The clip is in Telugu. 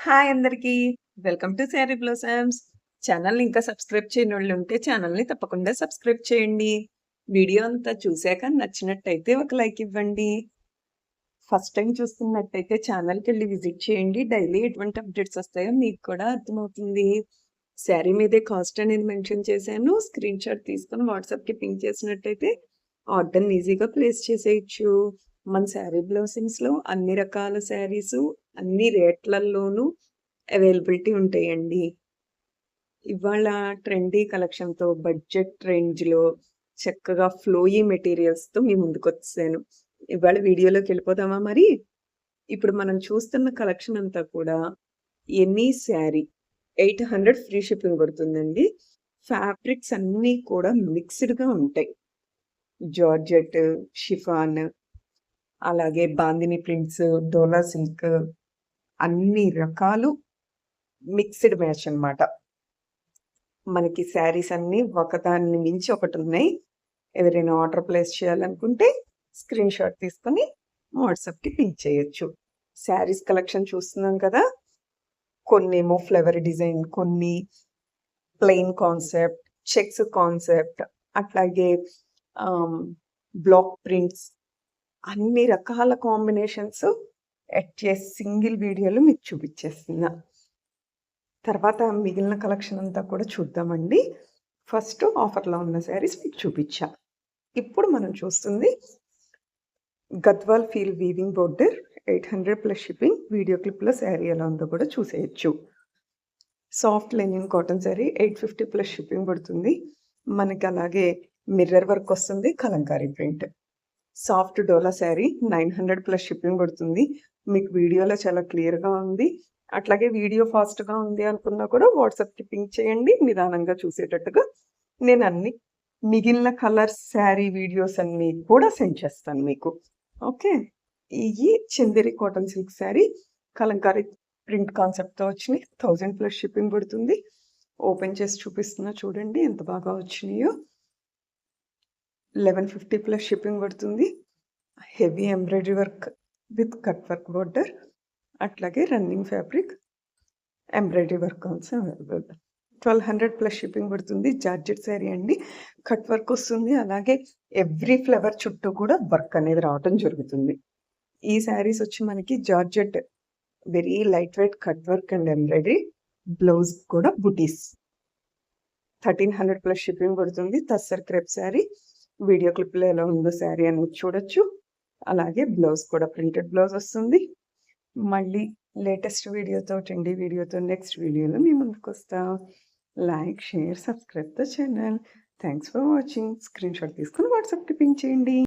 హాయ్ అందరికీ. Welcome to sari blossoms. ఛానల్‌ని ఇంకా సబ్స్క్రైబ్ చేయనోళ్ళుంటే ఛానల్‌ని తప్పకుండా సబ్స్క్రైబ్ చేయండి. వీడియో అంతా చూసాక నచ్చినట్టయితే ఒక లైక్ ఇవ్వండి. ఫస్ట్ టైమ్ చూస్తున్నట్టయితే ఛానల్‌కెళ్ళి విజిట్ చేయండి. డైలీ ఎటువంటి అప్డేట్స్ వస్తాయో మీకు కూడా అర్థమవుతుంది. శారీ మీదే కాస్ట్ అనేది మెన్షన్ చేశాను. స్క్రీన్‌షాట్ తీసుకొని వాట్సాప్‌కి పింగ్ చేసినట్టయితే ఆర్డర్‌ని ఈజీగా ప్లేస్ చేసేయొచ్చు. మన శారీ బ్లౌసింగ్స్‌లో అన్ని రకాల శారీసు, అన్ని రేట్లల్లోనూ అవైలబిలిటీ ఉంటాయండి. ఇవాళ ట్రెండీ కలెక్షన్‌తో బడ్జెట్ రేంజ్‌లో చక్కగా ఫ్లోయీ మెటీరియల్స్‌తో మీ ముందుకొచ్చేసాను. ఇవాళ వీడియోలోకెళ్ళిపోదామా మరి? ఇప్పుడు మనం చూస్తున్న కలెక్షన్ అంతా కూడా ఎనీ శారీ 800 ఫ్రీ షిప్పింగ్ పడుతుందండి. ఫ్యాబ్రిక్స్ అన్నీ కూడా మిక్స్‌డ్‌గా ఉంటాయి. జార్జెట్, షిఫాన్, అలాగే బాందిని ప్రింట్స్, డోలా సిల్క్ అన్ని రకాలు మిక్స్‌డ్ మ్యాచ్ అన్నమాట. మనకి శారీస్ అన్నీ ఒకదాన్ని మించి ఒకటున్నాయి. ఎవరైనా ఆర్డర్ ప్లేస్ చేయాలనుకుంటే స్క్రీన్‌షాట్ తీసుకొని వాట్సాప్‌కి పింక్ చేయొచ్చు. శారీస్ కలెక్షన్ చూస్తున్నాం కదా! కొన్నేమో ఫ్లవర్ డిజైన్, కొన్ని ప్లెయిన్ కాన్సెప్ట్, చెక్స్ కాన్సెప్ట్, అట్లాగే ఆహ్, బ్లాక్ ప్రింట్స్ అన్ని రకాల కాంబినేషన్స్ ఎట్ ఎ సింగిల్ వీడియోలో మీకు చూపిచ్చేస్తున్నా. తర్వాత మిగిలిన కలెక్షన్ అంతా కూడా చూద్దామండి. ఫస్ట్ ఆఫర్‌లో ఉన్న శారీస్ మీకు చూపిచ్చా. ఇప్పుడు మనం చూస్తుంది Gadwal feel weaving border 800 plus shipping. Video క్లిప్‌లో శారీ ఎలా ఉందో కూడా చూసేయొచ్చు. Soft linen cotton sari 850 plus shipping పడుతుంది. మనకి అలాగే మిర్రర్ వర్క్ వస్తుంది. Kalamkari print. Soft dola sari 900 plus shipping పడుతుంది. మీకు వీడియోలో చాలా క్లియర్‌గా ఉంది. అట్లాగే వీడియో ఫాస్ట్‌గా ఉంది అనుకున్నా కూడా వాట్సాప్‌కి పింక్ చేయండి. నిదానంగా చూసేటట్టుగా నేను అన్ని మిగిలిన కలర్స్ శారీ వీడియోస్ అన్నీ కూడా సెండ్ చేస్తాను మీకు. ఓకే. ఇయి Chanderi cotton silk sari Kalamkari print కాన్సెప్ట్‌తో వచ్చినాయి. 1000 ప్లస్ షిప్పింగ్ పడుతుంది. ఓపెన్ చేసి చూపిస్తున్నా చూడండి ఎంత బాగా వచ్చినాయో. 1150 ప్లస్ షిప్పింగ్ పడుతుంది. Heavy embroidery work with cut work border. అట్లాగే running fabric embroidery work also available. 1200 plus shipping పడుతుంది. జార్జెట్ శారీ అండి. కట్ వర్క్ వస్తుంది. అలాగే ఎవ్రీ ఫ్లవర్ చుట్టూ కూడా వర్క్ అనేది రావటం జరుగుతుంది. ఈ శారీస్ వచ్చి మనకి georgette very light white gut work and embroidery. Blouse కూడా బుటీస్. 1300 ప్లస్ షిప్పింగ్ పడుతుంది. తస్సర్ క్రేప్ శారీ. వీడియో క్లిప్‌లో ఎలా ఉందో శారీ అనేది చూడొచ్చు. అలాగే బ్లౌజ్ కూడా ప్రింటెడ్ బ్లౌజ్ వస్తుంది. మళ్ళీ లేటెస్ట్ వీడియోతో, ట్రెండీ వీడియోతో నెక్స్ట్ వీడియోలో మీ ముందుకొస్తా. Like, share, subscribe the channel. Thanks for watching. Screenshot తీసుకొని వాట్సాప్‌కి పింక్ చేయండి.